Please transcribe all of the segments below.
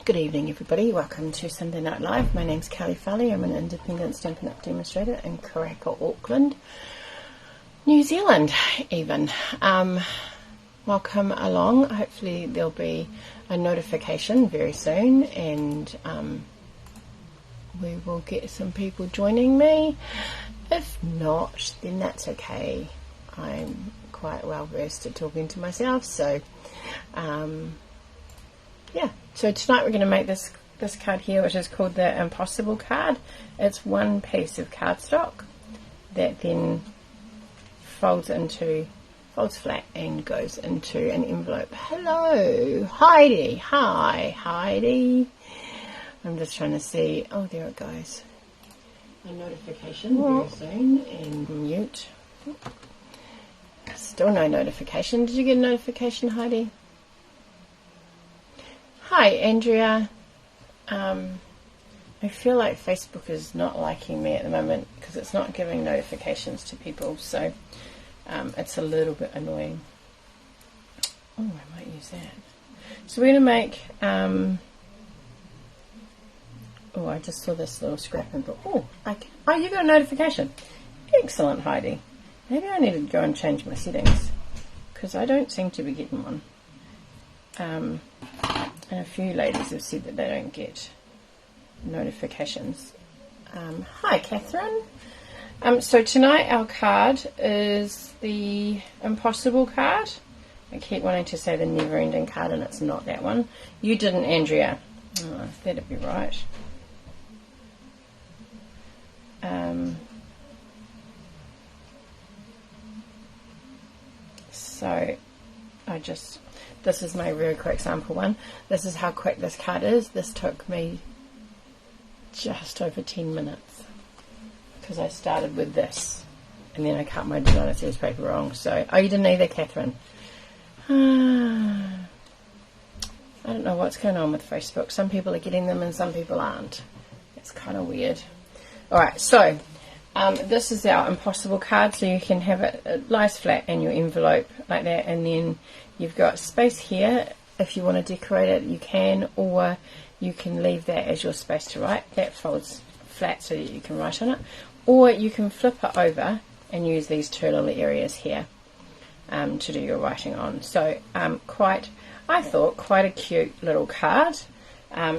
Good evening everybody, welcome to Sunday Night Live. My name's Kelley Farley, I'm an independent Stampin' Demonstrator in Karaka, Auckland, New Zealand even. Welcome along, hopefully there'll be a notification very soon and we will get some people joining me. If not, then that's okay. I'm quite well versed at talking to myself, so yeah, so tonight we're going to make this card here, which is called the Impossible card. It's one piece of cardstock that then folds flat and goes into an envelope. Hello, Heidi. Hi, Heidi. I'm just trying to see. Oh, there it goes. A notification very soon, and mute. Still no notification. Did you get a notification, Heidi? Hi, Andrea. I feel like Facebook is not liking me at the moment because it's not giving notifications to people, so it's a little bit annoying. Oh, I might use that. So we're going to make, oh, I just saw this little scrap and thought, oh, you got a notification. Excellent, Heidi. Maybe I need to go and change my settings because I don't seem to be getting one. And a few ladies have said that they don't get notifications. Hi, Catherine. So tonight our card is the Impossible card. I keep wanting to say the Never-Ending card, and it's not that one. You didn't, Andrea. Oh, that'd be right. So this is my very quick sample one. This is how quick this card is. This took me just over 10 minutes because I started with this and then I cut my designer series paper wrong. So, oh, you didn't either, Catherine. I don't know what's going on with Facebook. Some people are getting them and some people aren't. It's kind of weird. Alright, so this is our Impossible card, so you can have it lies flat in your envelope like that, and then you've got space here. If you want to decorate it, you can, or you can leave that as your space to write. That folds flat so that you can write on it, or you can flip it over and use these two little areas here to do your writing on. So I thought quite a cute little card.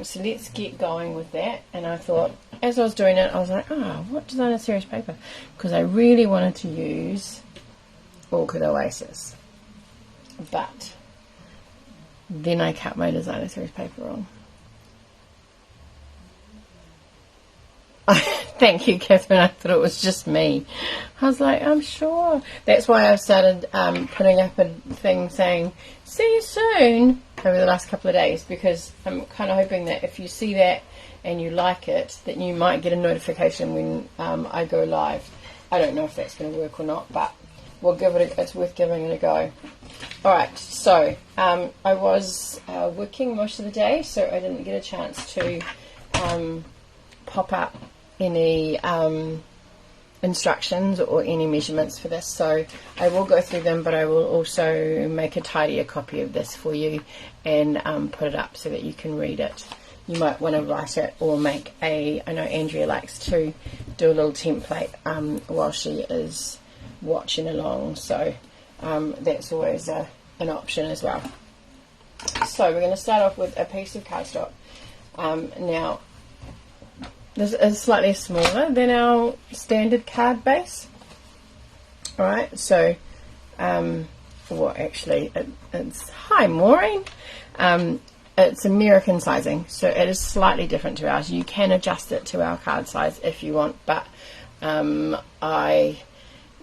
So let's get going with that. And I thought, as I was doing it, I was like, oh, what designer series paper? Because I really wanted to use Orchid Oasis. But then I cut my designer series paper wrong. Thank you, Catherine. I thought it was just me. I was like, I'm sure. That's why I've started putting up a thing saying, see you soon, over the last couple of days, because I'm kind of hoping that if you see that and you like it, that you might get a notification when I go live. I don't know if that's going to work or not, but we'll give it it's worth giving it a go. Alright, so I was working most of the day, so I didn't get a chance to pop up any instructions or any measurements for this, so I will go through them, but I will also make a tidier copy of this for you and put it up so that you can read it. You might want to write it or make I know Andrea likes to do a little template while she is watching along, so that's always an option as well. So we're going to start off with a piece of cardstock. Now this is slightly smaller than our standard card base. Alright, so well, actually it's hi Maureen. It's American sizing, so it is slightly different to ours. You can adjust it to our card size if you want, but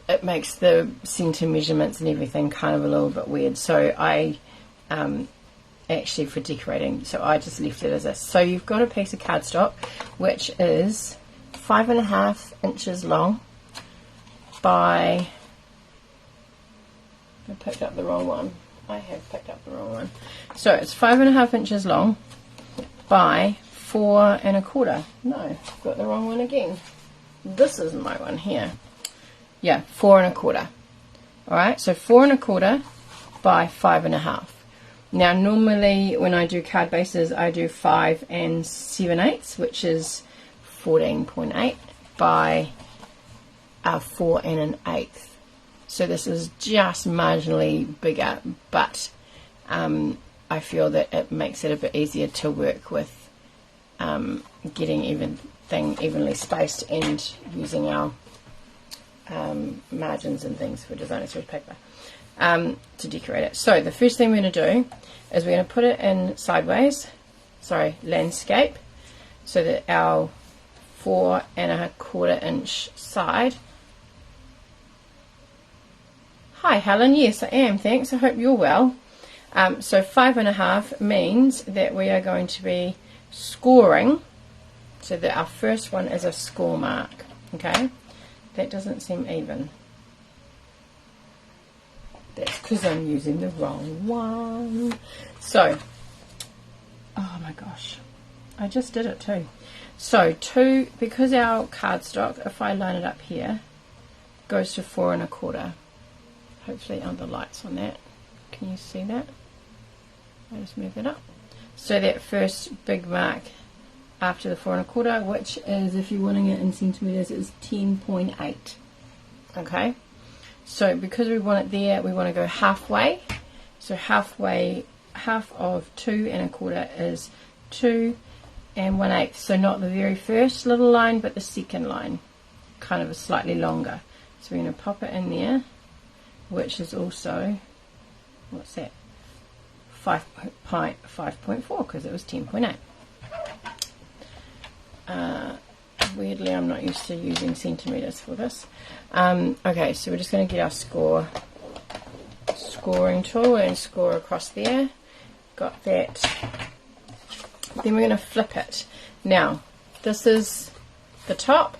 it makes the center measurements and everything kind of a little bit weird, so I actually for decorating, so I just left it as this. So you've got a piece of cardstock which is 5.5 inches long by, I picked up the wrong one. I have picked up the wrong one. So it's 5.5 inches long by 4.25. No, I've got the wrong one again. This is my one here. Yeah, 4.25. Alright, so 4.25 by 5.5. Now normally when I do card bases I do 5 7/8, which is 14.8 by 4 1/8. So this is just marginally bigger, but I feel that it makes it a bit easier to work with getting everything evenly spaced and using our margins and things for designer series paper to decorate it. So the first thing we're going to do is we're going to put it in sideways, landscape, so that our 4 1/4 inch side. Hi Helen, yes I am, thanks, I hope you're well. So 5 1/2 means that we are going to be scoring, so that our first one is a score mark. Okay, that doesn't seem even. That's because I'm using the wrong one. So, oh my gosh, I just did it too. So 2, because our cardstock, if I line it up here, goes to 4 1/4. Hopefully the light's on that. Can you see that? I just move it up. So that first big mark after the 4 1/4, which is, if you're wanting it in centimeters, is 10.8. Okay, so because we want it there, we want to go halfway. So half of 2 1/4 is 2 1/8. So not the very first little line, but the second line, kind of a slightly longer. So we're going to pop it in there, which is also, what's that, 5.4, because it was 10.8. Weirdly, I'm not used to using centimeters for this. Okay, so we're just going to get our scoring tool and score across there. Got that. Then we're going to flip it. Now, this is the top.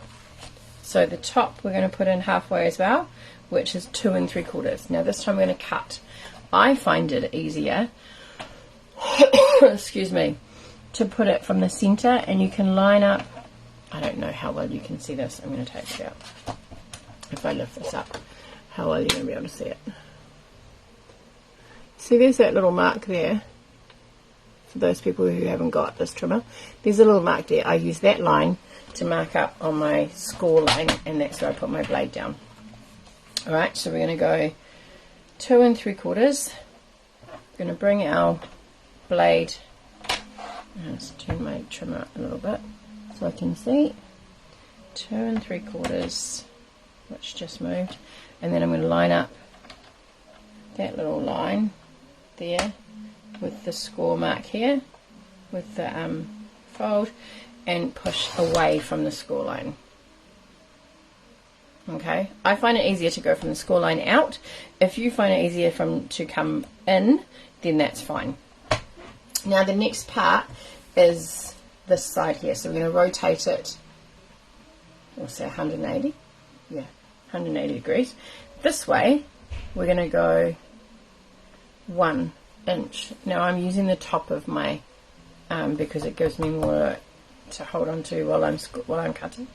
So the top we're going to put in halfway as well, which is 2 3/4. Now this time we're going to cut. I find it easier excuse me, to put it from the center, and you can line up. I don't know how well you can see this. I'm going to take it out. If I lift this up, how well are you going to be able to see it? See, there's that little mark there. For those people who haven't got this trimmer, there's a little mark there. I use that line to mark up on my score line, and that's where I put my blade down. Alright, so we're going to go 2 3/4. We're going to bring our blade, let's turn my trimmer up a little bit so I can see, 2 3/4, which just moved, and then I'm going to line up that little line there with the score mark here, with the fold, and push away from the score line. Okay, I find it easier to go from the score line out. If you find it easier to come in, then that's fine. Now the next part is this side here, so we're going to rotate it, we'll say 180, yeah, 180 degrees. This way we're going to go 1 inch. Now I'm using the top of my, because it gives me more to hold on to while I'm cutting.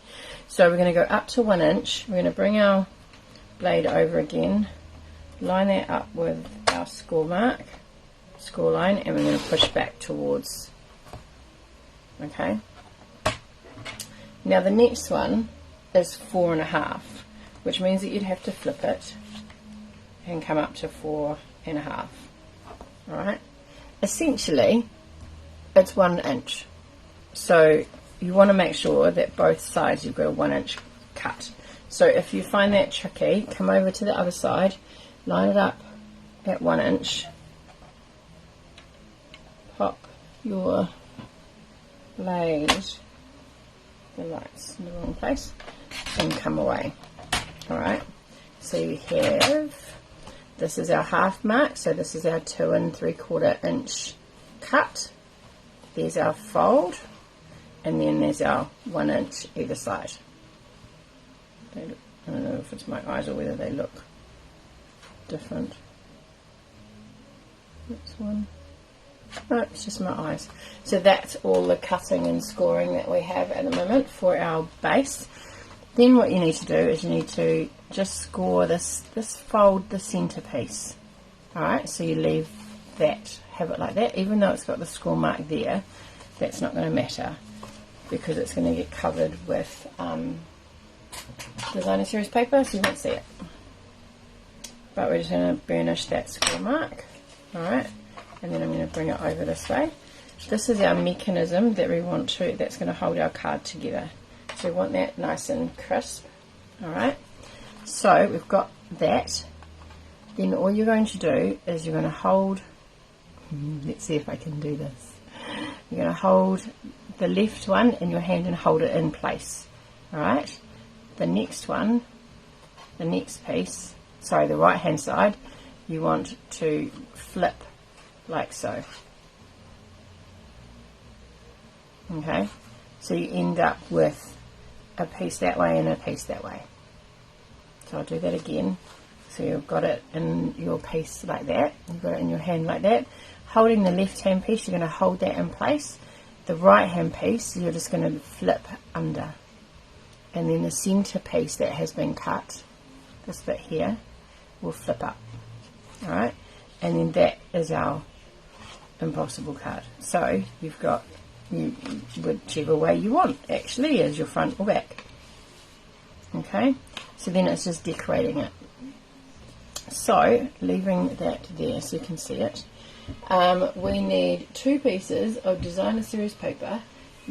So we're going to go up to 1 inch. We're going to bring our blade over again, line that up with our score line, and we're going to push back towards. Okay. Now the next one is 4 1/2, which means that you'd have to flip it and come up to 4 1/2. All right. Essentially, it's 1 inch. So you want to make sure that both sides you've got a 1 inch cut. So if you find that tricky, come over to the other side, line it up at 1 inch, pop your blade, the light's in the wrong place, and come away. Alright, so you have, this is our half mark, so this is our 2 3/4 inch cut, there's our fold, and then there's our 1 inch either side. I don't know if it's my eyes or whether they look different. That's one. No, it's just my eyes. So that's all the cutting and scoring that we have at the moment for our base. Then what you need to do is you need to just score this fold, the center piece. Alright, so you leave that, have it like that, even though it's got the score mark there. That's not going to matter because it's going to get covered with designer series paper, so you won't see it. But we're just going to burnish that score mark. Alright, and then I'm going to bring it over this way. This is our mechanism that we want to, that's going to hold our card together. So we want that nice and crisp. Alright, so we've got that. Then all you're going to do is you're going to hold, let's see if I can do this. You're going to hold the left one in your hand and hold it in place. Alright, the next one, the next piece, sorry, the right hand side, you want to flip like so. Okay, so you end up with a piece that way and a piece that way. So I'll do that again. So you've got it in your piece like that, you've got it in your hand like that. Holding the left hand piece, you're going to hold that in place. The right hand piece, you're just going to flip under. And then the center piece that has been cut, this bit here, will flip up. Alright, and then that is our impossible card. So you've got whichever way you want, actually, as your front or back. Okay, so then it's just decorating it. So leaving that there so you can see it, we need 2 pieces of designer series paper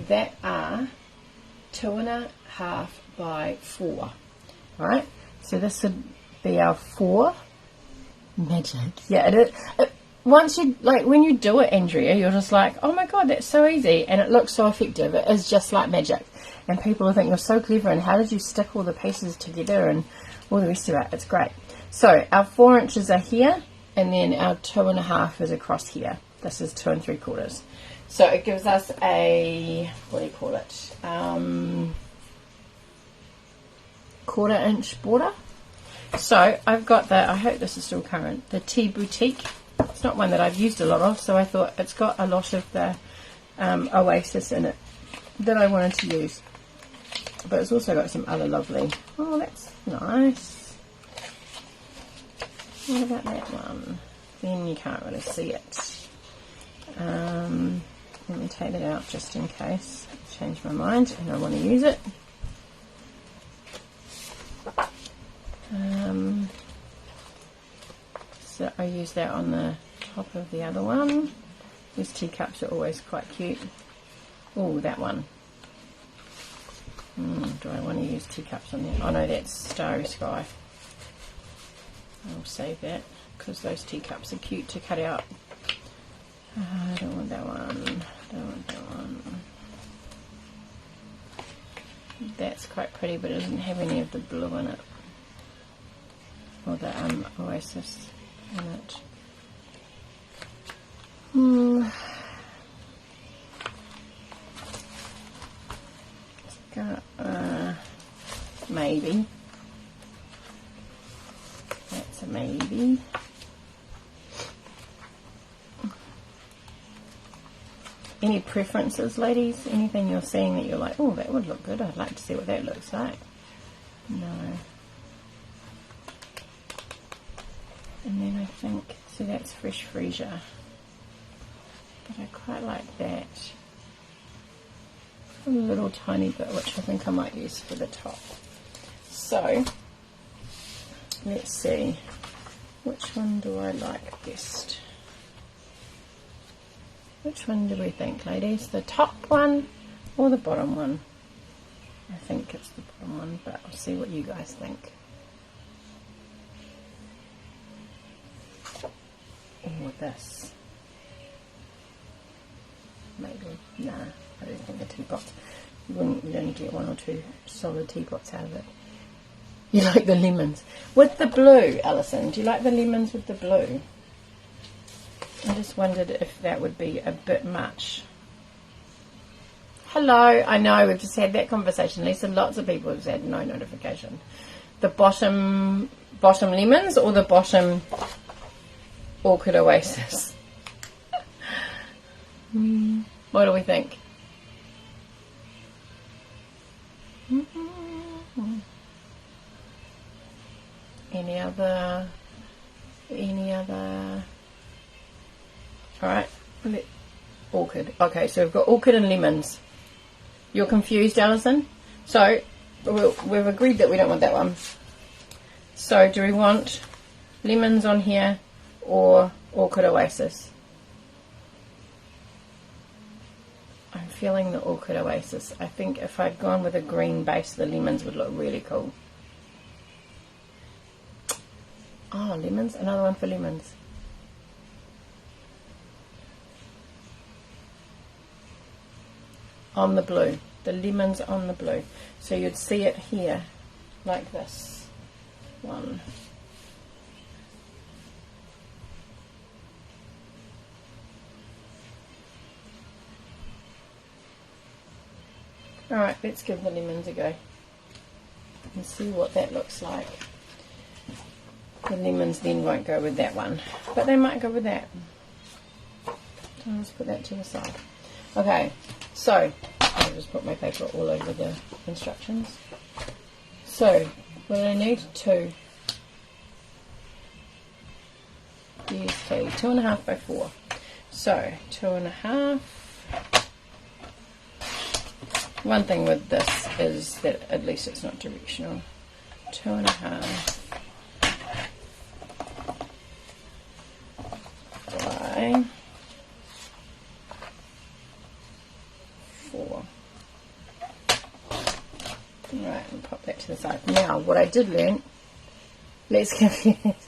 that are 2.5 by 4. Alright, so this would be our 4. Magic. Yeah, it is. Once you, like, when you do it, Andrea, you're just like, oh my god, that's so easy, and it looks so effective. It is just like magic, and people will think you're so clever, and how did you stick all the pieces together and all the rest of it. It's great. So our 4 inches are here, and then our 2.5 is across here. This is 2 3/4. So it gives us a, what do you call it, 1/4 inch border. So I've got the, I hope this is still current, the Boutique. It's not one that I've used a lot of, so I thought it's got a lot of the Oasis in it that I wanted to use. But it's also got some other lovely, oh that's nice. What about that one? Then you can't really see it. Let me take it out just in case I change my mind and I want to use it. So I use that on the top of the other one. These teacups are always quite cute. Oh, that one. Do I want to use teacups on there? Oh no, that's Starry Sky. I'll save that because those teacups are cute to cut out. I don't want that one. Don't want that one. That's quite pretty, but it doesn't have any of the blue in it, or the Oasis in it. Maybe. That's a maybe. Any preferences, ladies? Anything you're seeing that you're like, oh, that would look good. I'd like to see what that looks like. No. And then I think, so that's Fresh Freesia. But I quite like that. A little tiny bit, which I think I might use for the top. So, let's see. Which one do I like best? Which one do we think, ladies? The top one or the bottom one? I think it's the bottom one, but I'll see what you guys think. Or this. Maybe. Nah, I don't think the teapots. You only get 1 or 2 solid teapots out of it. You like the lemons. With the blue, Alison, do you like the lemons with the blue? I just wondered if that would be a bit much. Hello, I know we've just had that conversation, Lisa. Lots of people have had no notification. The bottom lemons or the bottom Orchid Oasis? What do we think? Any other Alright, Orchid. Okay, so we've got Orchid and lemons. You're confused, Alison? So, we've agreed that we don't want that one. So, do we want lemons on here or Orchid Oasis? I'm feeling the Orchid Oasis. I think if I'd gone with a green base, the lemons would look really cool. Oh, lemons. Another one for lemons. On the blue. The lemons on the blue. So you'd see it here, like this. One. Alright, let's give the lemons a go and see what that looks like. The lemons then won't go with that one, but they might go with that. So let's put that to the side. Okay, so I'll just put my paper all over the instructions. So what I need 2 DSP, 2.5 by 4. So 2.5. One thing with this is that at least it's not directional. 2.5 by 4. Right, and pop that to the side. Now, what I did learn, let's give you this.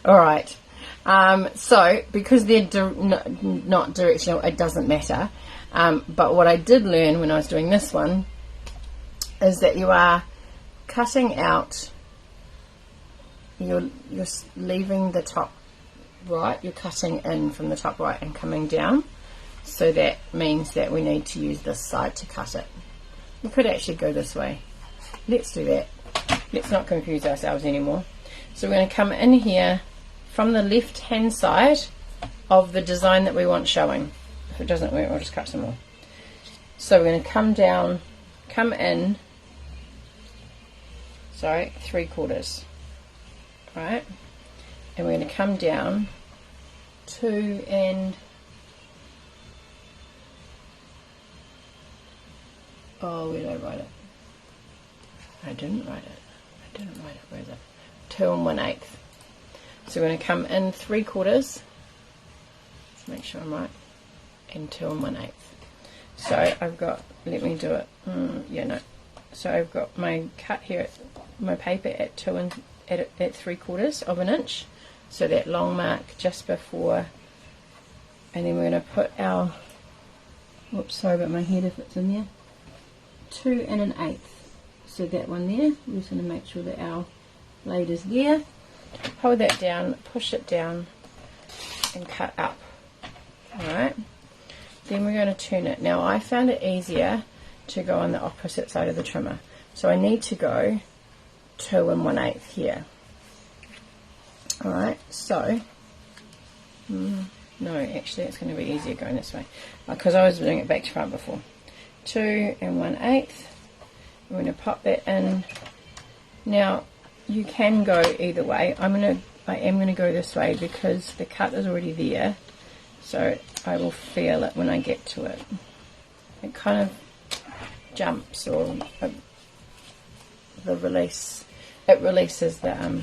Alright. So, because they're not directional, it doesn't matter. But what I did learn when I was doing this one is that you are cutting out, you're leaving the top right, you're cutting in from the top right and coming down. So that means that we need to use this side to cut it. We could actually go this way. Let's do that. Let's not confuse ourselves anymore. So we're going to come in here from the left hand side of the design that we want showing. If it doesn't work, we'll just cut some more. So we're going to come down, come in, sorry, 3/4, right? And we're going to come down 2 and, oh, where did I write it? I didn't write it. Where is it? 2 1/8. So we're going to come in 3/4. Let's make sure I'm right. And 2 1/8. So I've got, let me do it. Yeah, no. So I've got my cut here, my paper at 3/4 of an inch. So that long mark just before, and then we're going to put our, whoops, sorry about my head if it's in there, 2 1/8. So that one there, we're just going to make sure that our blade is there. Hold that down, push it down, and cut up. Alright, then we're going to turn it. Now I found it easier to go on the opposite side of the trimmer. So I need to go 2 1/8 here. Alright, so, no, actually it's going to be easier going this way, because I was doing it back to front before. 2 1/8. I'm going to pop that in. Now, you can go either way. I am going to go this way because the cut is already there, so I will feel it when I get to it. It kind of jumps, or the release, it releases the,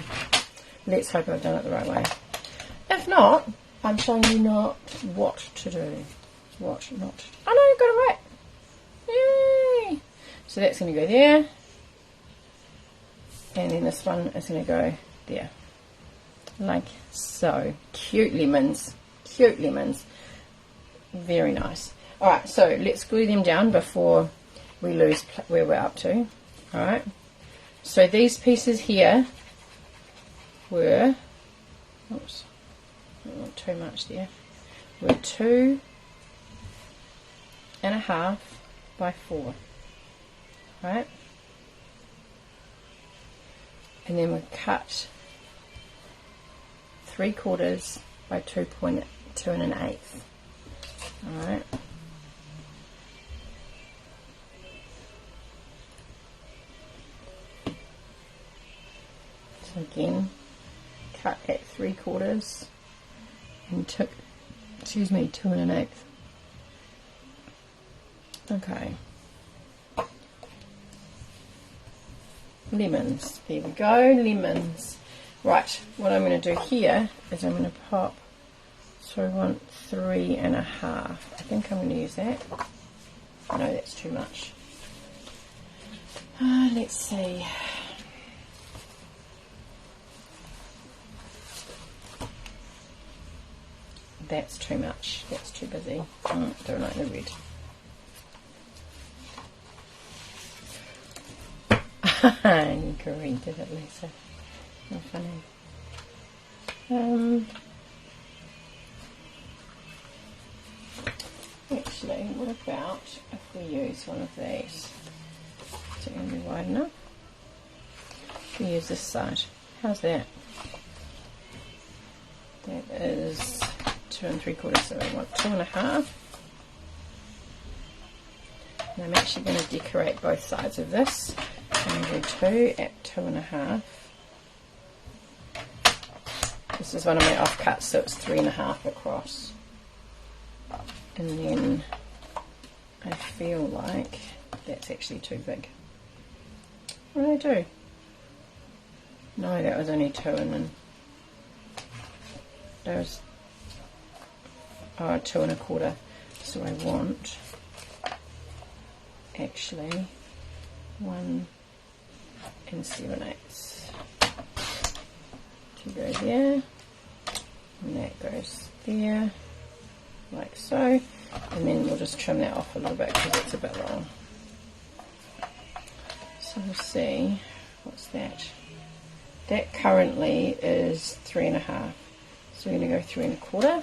let's hope I've done it the right way. If not, I'm showing you not what to do. What not. Oh no, you got it right. Yay! So that's going to go there. And then this one is going to go there. Like so. Cute lemons. Cute lemons. Very nice. Alright, so let's glue them down before we lose where we're up to. Alright. So these pieces here were, oops, not too much there, were 2 1/2 by 4. Right? And then we cut 3/4 by 2 1/8. Alright. So again, cut at 3/4 and took, 2 1/8. Okay. Lemons. There we go, lemons. Right, what I'm going to do here is I'm going to pop, so I want 3 1/2. I think I'm going to use that. No, that's too much. Let's see. That's too much. That's too busy. Don't like the red. You corrected it, Lisa. Not funny. Actually, what about if we use one of these? Is it going to be wide enough? We use this side. How's that? That is 2 3/4, so I want 2 1/2. And I'm actually going to decorate both sides of this. I'm going to do 2 at 2 1/2. This is one of my offcuts, so it's 3 1/2 across. And then I feel like that's actually too big. What did I do? No, that was only 2, and then that was 2 1/4. So I want actually 1 7/8 to go there, and that goes there, like so, and then we'll just trim that off a little bit because it's a bit long. So we'll see, what's that? That currently is 3 1/2, so we're going to go 3 1/4.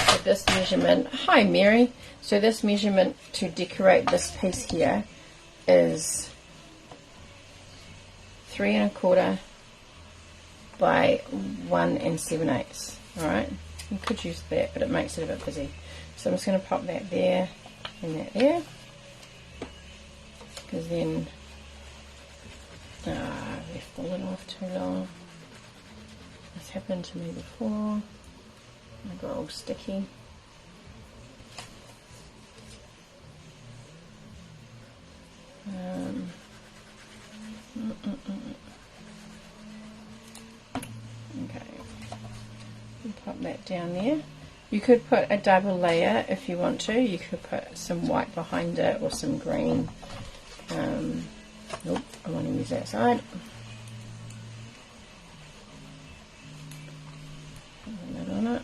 So this measurement, hi Mary, so this measurement to decorate this piece here is 3 1/4 by 1 7/8. Alright, you could use that, but it makes it a bit busy. So I'm just going to pop that there and that there, because then I left the lid off too long. This happened to me before. I got all sticky. Okay, pop that down there. You could put a double layer if you want to. You could put some white behind it or some green. Nope, I want to use that side. Put the lid on it.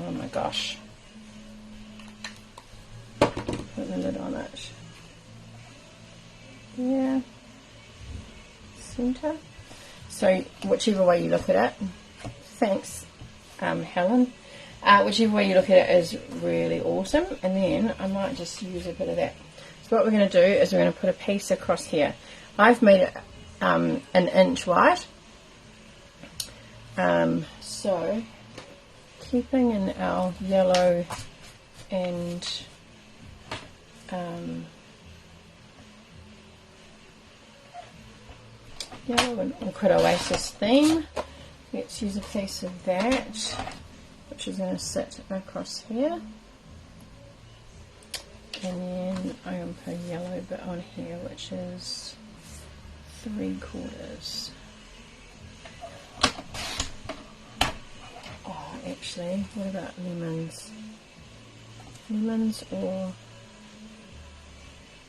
Oh my gosh. Put the lid on it. Yeah. Center. So whichever way you look at it, thanks Helen, whichever way you look at it is really awesome. And then I might just use a bit of that. So what we're going to do is we're going to put a piece across here. I've made it an inch wide, so keeping in our yellow and yellow and Orchid Oasis theme, let's use a piece of that, which is going to sit across here, and then I'm going to put a yellow bit on here, which is 3/4. Oh, actually, what about lemons? Lemons, or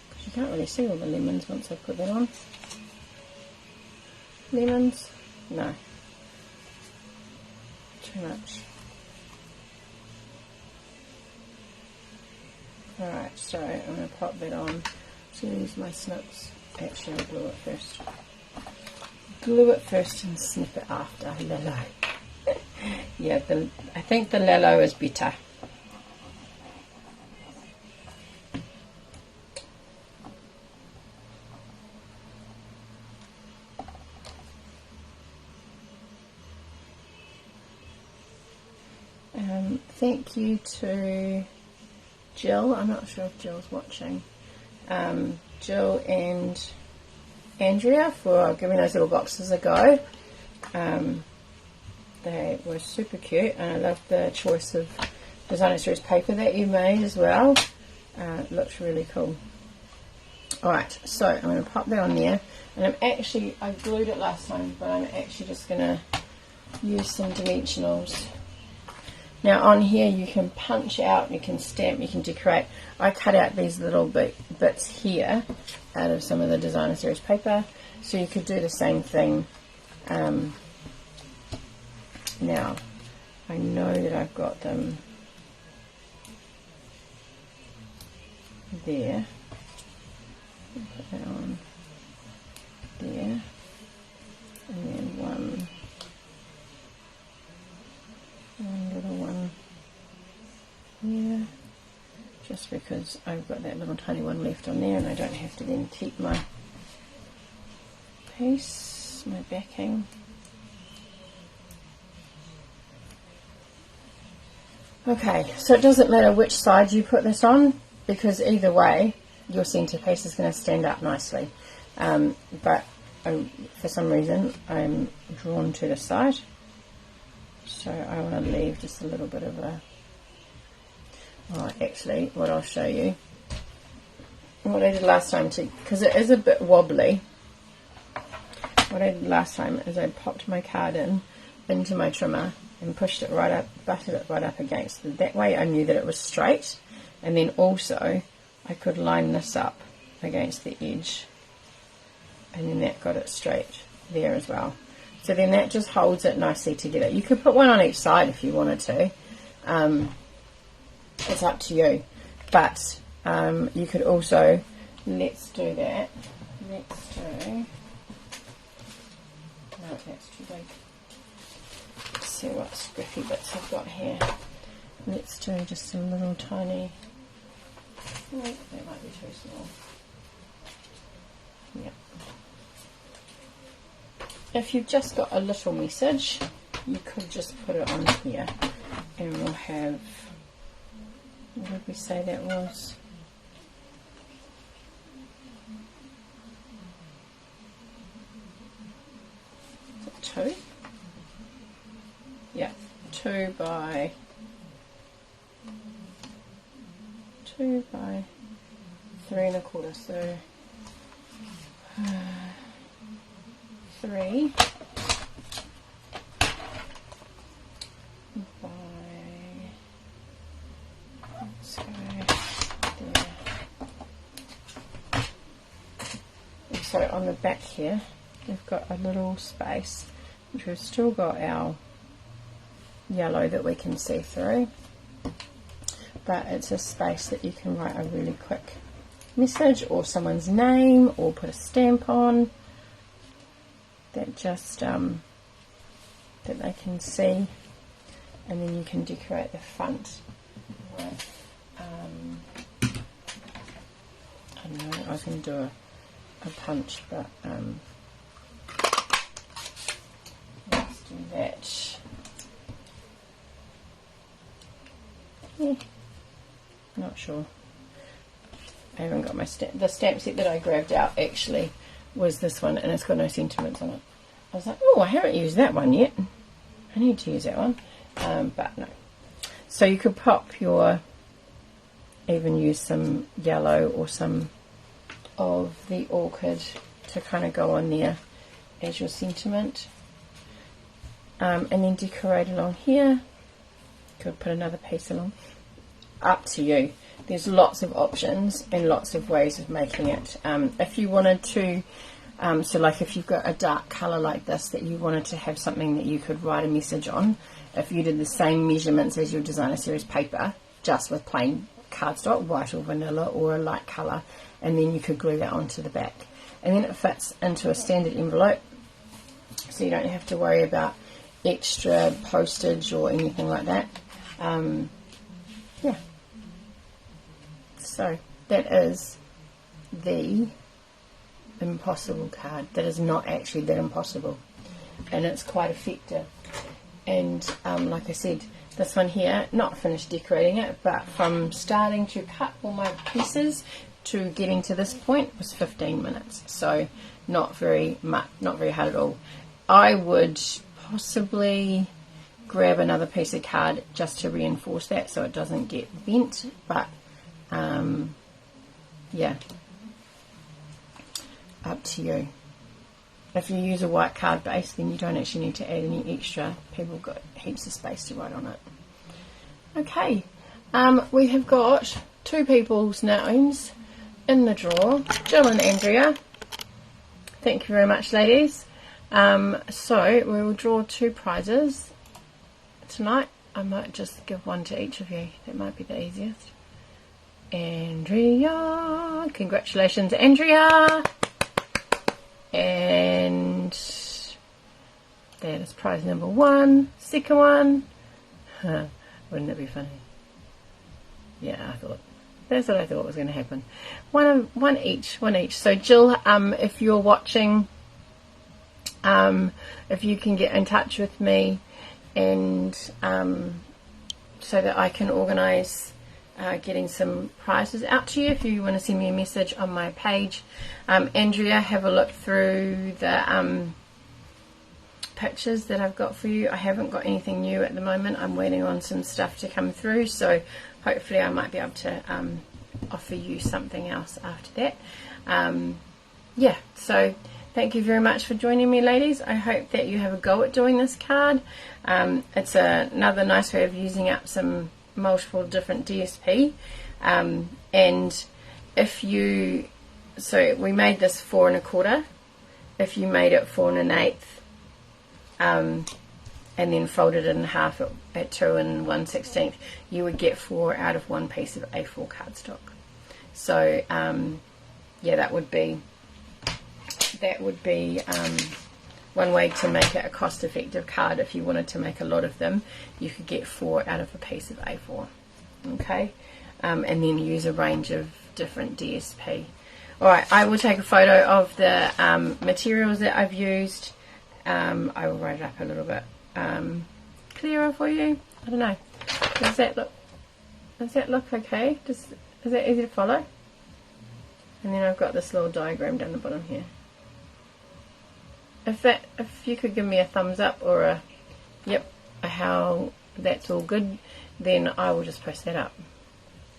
because you can't really see all the lemons once I put that on. Lemons? No. Too much. Alright, so I'm going to pop that on. So I'm going to use my snips. Actually, I'll glue it first. Glue it first and snip it after. Lello. Yeah, I think the Lello is better. Thank you to Jill. I'm not sure if Jill's watching. Jill and Andrea for giving those little boxes a go. They were super cute, and I love the choice of designer series paper that you made as well. It looks really cool. Alright, so I'm going to pop that on there, and I glued it last time, but I'm actually just going to use some dimensionals. Now on here you can punch out, you can stamp, you can decorate. I cut out these little bits here out of some of the designer series paper, so you could do the same thing. Now I know that I've got them there. Put that on there, and then one little one here, just because I've got that little tiny one left on there, and I don't have to then keep my piece, my backing. Okay, so it doesn't matter which side you put this on, because either way your centerpiece is going to stand up nicely, but for some reason I'm drawn to the side, so I want to leave just a little bit of a, actually what I'll show you, what I did last time too, because it is a bit wobbly. What I did last time is I popped my card into my trimmer and pushed it right up, butted it right up against it. That way I knew that it was straight, and then also I could line this up against the edge, and then that got it straight there as well. So then that just holds it nicely together. You could put one on each side if you wanted to. It's up to you. But you could also, let's do that. Let's do, no, that's too big. Let's see what squiffy bits I've got here. Let's do just a little tiny, oh, that might be too small. Yep. If you've just got a little message, you could just put it on here, and we'll have, what did we say that was? Is it 2? Yeah, 2 by 3 1/4, so 3 by, let's go there. And so on the back here we've got a little space which we've still got our yellow that we can see through, but it's a space that you can write a really quick message or someone's name or put a stamp on that just that they can see, and then you can decorate the front with I don't know, I was going to do a punch, but let's do that. Yeah, not sure. I haven't got my the stamp set that I grabbed out actually was this one, and it's got no sentiments on it. I was like, oh, I haven't used that one yet. I need to use that one, but no. So you could pop your, even use some yellow or some of the Orchid to kind of go on there as your sentiment, and then decorate along here. Could put another piece along. Up to you. There's lots of options and lots of ways of making it. If you wanted to, so like if you've got a dark colour like this that you wanted to have something that you could write a message on, if you did the same measurements as your designer series paper, just with plain cardstock, white or vanilla or a light colour, and then you could glue that onto the back. And then it fits into a standard envelope, so you don't have to worry about extra postage or anything like that. Yeah. So that is the impossible card. That is not actually that impossible, and it's quite effective. And like I said, this one here, not finished decorating it, but from starting to cut all my pieces to getting to this point was 15 minutes, so not very much, not very hard at all. I would possibly grab another piece of card just to reinforce that so it doesn't get bent, but yeah, up to you. If you use a white card base, then you don't actually need to add any extra. People have got heaps of space to write on it. Okay, we have got 2 people's names in the draw, Jill and Andrea. Thank you very much, ladies. So we will draw 2 prizes tonight. I might just give one to each of you. That might be the easiest. Andrea, congratulations, Andrea. And that is prize number 1. Second one, wouldn't that be funny? Yeah, that's what I thought was going to happen. One each. So Jill, if you're watching, if you can get in touch with me, and so that I can organise getting some prizes out to you, if you want to send me a message on my page. Andrea, have a look through the pictures that I've got for you. I haven't got anything new at the moment. I'm waiting on some stuff to come through, so hopefully I might be able to offer you something else after that. Yeah, so thank you very much for joining me, ladies. I hope that you have a go at doing this card. It's another nice way of using up some multiple different DSP, and if you, so we made this 4 1/4. If you made it 4 1/8, and then folded it in half at 2 1/16, you would get 4 out of 1 piece of A4 cardstock. So yeah, that would be one way to make it a cost-effective card. If you wanted to make a lot of them, you could get 4 out of a piece of A4. Okay, and then use a range of different DSP. Alright, I will take a photo of the materials that I've used. I will write it up a little bit clearer for you. I don't know. Does that look okay? Is that easy to follow? And then I've got this little diagram down the bottom here. If you could give me a thumbs up or a yep, how that's all good, then I will just post that up.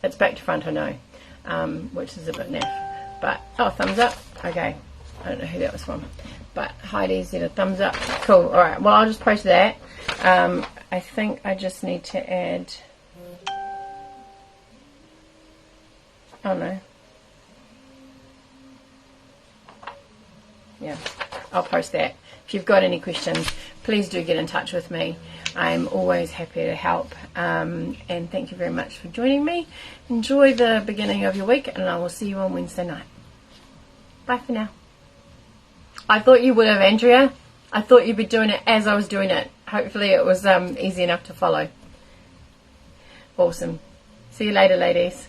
It's back to front, I know, which is a bit naff, but oh, thumbs up. Okay, I don't know who that was from, but Heidi said a thumbs up. Cool. All right, well, I'll just post that. I think I just need to add, oh no, yeah, I'll post that. If you've got any questions, please do get in touch with me. I'm always happy to help, and thank you very much for joining me. Enjoy the beginning of your week, and I will see you on Wednesday night. Bye for now. I thought you would have, Andrea. I thought you'd be doing it as I was doing it. Hopefully it was easy enough to follow. Awesome. See you later, ladies.